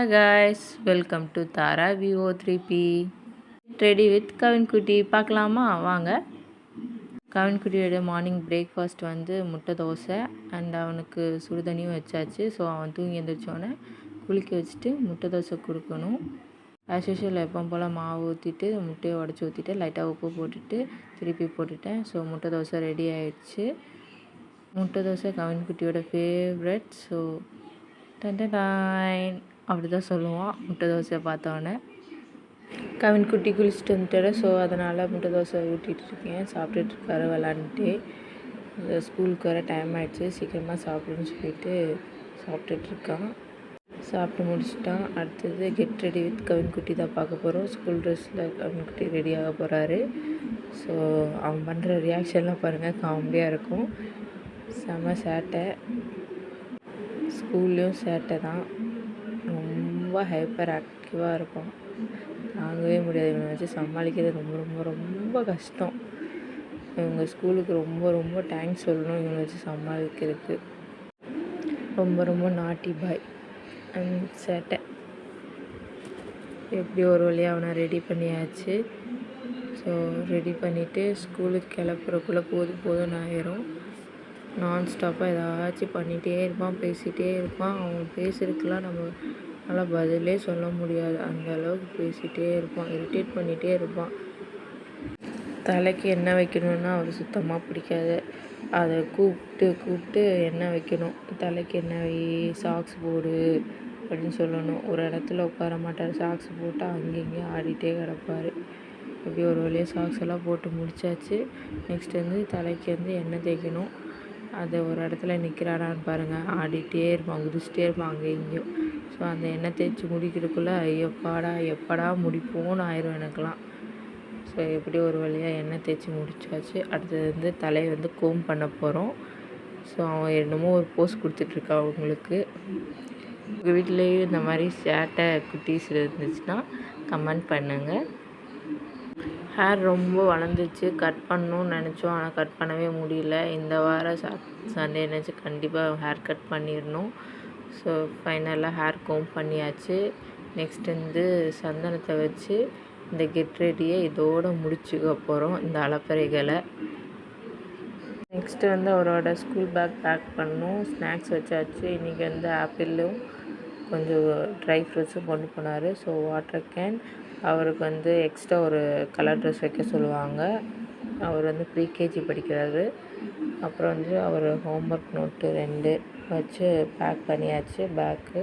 Hi guys, welcome to Tara Vivo 3P. Ready with Kavinkutti பார்க்கலாமா வாங்க. கவின்குட்டியோட morning breakfast வந்து முட்டை தோசை அண்ட் அவனுக்கு சுடுதண்ணியும் வச்சாச்சு. ஸோ அவன் தூங்கி எழுந்திரிச்சோன்னே குளிக்க வச்சுட்டு முட்டை தோசை கொடுக்கணும். ஆஸ் யூஷுவல் எப்போ போல் மாவு ஊற்றிட்டு முட்டையை உடச்சி ஊற்றிட்டு லைட்டாக உப்பு போட்டுட்டு திருப்பி போட்டுட்டேன். ஸோ முட்டை தோசை ரெடி ஆகிடுச்சு. முட்டை தோசை கவின்குட்டியோட ஃபேவரட். ஸோ டன்டடாயின் அப்படி தான் சொல்லுவான் முட்டை தோசையை பார்த்தோன்னே. கவின்குட்டி குளிச்சுட்டு வந்துட்டாரு. ஸோ அதனால் முட்டை தோசை ஊட்டிகிட்ருக்கேன். சாப்பிட்டுட்ருக்காரு விளாண்டுட்டே. ஸ்கூலுக்கு வர டைம் ஆகிடுச்சு, சீக்கிரமாக சாப்பிடுன்னு சொல்லிட்டு சாப்பிட்டுட்ருக்கான். சாப்பிட்டு முடிச்சுட்டான். அடுத்தது கெட் ரெடி வித் கவின்குட்டி தான் பார்க்க போகிறோம். ஸ்கூல் ட்ரெஸ்ஸில் கவின்குட்டி ரெடி ஆக போகிறாரு. ஸோ அவன் பண்ணுற ரியாக்ஷன்லாம் பாருங்கள், காமெடியாக இருக்கும். செம சேட்டை, ஸ்கூல்லேயும் சேட்டை தான். ரொம்ப ஹைப்பர் ஆக்டிவாக இருப்பான். தாங்கவே முடியாது. இவனை வச்சு சமாளிக்கிறது ரொம்ப ரொம்ப ரொம்ப கஷ்டம். இவங்க ஸ்கூலுக்கு ரொம்ப ரொம்ப தேங்க்ஸ் சொல்லணும் இவனை வச்சு சமாளிக்கிறதுக்கு. ரொம்ப ரொம்ப நாட்டி பாய் அண்ட் சேட்டை. எப்படி ஒரு வழியாக அவனை ரெடி பண்ணியாச்சு. ஸோ ரெடி பண்ணிவிட்டு ஸ்கூலுக்கு கிளப்புறக்குள்ளே போதும்னு ஆயிரும். நான் ஸ்டாப்பாக ஏதாச்சும் பண்ணிகிட்டே இருப்பான், பேசிகிட்டே இருப்பான். அவன் பேசுறதுக்கெலாம் நம்ம நல்லா பதிலே சொல்ல முடியாது, அந்த அளவுக்கு பேசிகிட்டே இருப்பான், இரிட்டேட் பண்ணிகிட்டே இருப்பான். தலைக்கு எண்ணெய் வைக்கணுன்னா அவர் சுத்தமாக பிடிக்காது. அதை கூப்பிட்டு எண்ணெய் வைக்கணும். தலைக்கு எண்ணெய் வை, சாக்ஸ் போடு அப்படின்னு சொல்லணும். ஒரு இடத்துல உட்கார மாட்டார். சாக்ஸ் போட்டு அங்கேயும் ஆடிட்டே கிடப்பார். இப்படி ஒரு வழியாக சாக்ஸ் எல்லாம் போட்டு முடித்தாச்சு. நெக்ஸ்ட் வந்து தலைக்கு வந்து எண்ணெய் தேய்க்கணும். அதை ஒரு இடத்துல நிற்கிறானான்னு பாருங்கள், ஆடிட்டே இருப்பான், குதிச்சிட்டே இருப்பான் அங்கே இங்கேயும். ஸோ அந்த எண்ணெய் தேய்ச்சி முடிக்கிறதுக்குள்ளே எப்படா முடிப்போன்னு ஆயிரும் எனக்கெலாம். ஸோ எப்படி ஒரு வழியாக எண்ணெய் தேய்ச்சி முடிச்சாச்சு. அடுத்தது வந்து தலையை வந்து கோம் பண்ண போகிறோம். ஸோ அவன் என்னமோ ஒரு போஸ் கொடுத்துட்ருக்கான் அவங்களுக்கு. உங்கள் வீட்டிலேயும் இந்த மாதிரி சேட்டை குட்டீஸ் இருந்துச்சுன்னா கமெண்ட் பண்ணுங்கள். ஹேர் ரொம்ப வளர்ந்துச்சு, கட் பண்ணணும்னு நினச்சோம், ஆனால் கட் பண்ணவே முடியல. இந்த வாரம் சண்டே நினச்சி கண்டிப்பாக ஹேர் கட் பண்ணிடணும். ஸோ ஃபைனலாக ஹேர் கோம் பண்ணியாச்சு. நெக்ஸ்ட் வந்து சந்தனத்தை வச்சு இந்த கெட் ரெடியை இதோடு முடிச்சுக்க போகிறோம், இந்த அலப்பறைகளை. நெக்ஸ்ட்டு வந்து அவரோட ஸ்கூல் பேக் பண்ணணும். ஸ்நாக்ஸ் வச்சாச்சு. இன்றைக்கி வந்து ஆப்பிளும் கொஞ்சம் ட்ரை ஃப்ரூட்ஸும் கொண்டு போனார். ஸோ வாட்டர் கேன், அவருக்கு வந்து எக்ஸ்ட்ரா ஒரு கலர் ட்ரெஸ் வைக்க சொல்லுவாங்க. அவர் வந்து ப்ரீகேஜி படிக்கிறாரு. அப்புறம் வந்து அவர் ஹோம்ஒர்க் நோட்டு 2 வச்சு பேக் பண்ணியாச்சு பேக்கு.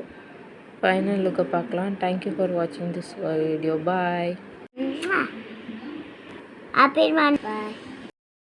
ஃபைனல் லுக்கை பார்க்கலாம். தேங்க்யூ ஃபார் வாட்சிங் திஸ் வீடியோ. பாய்.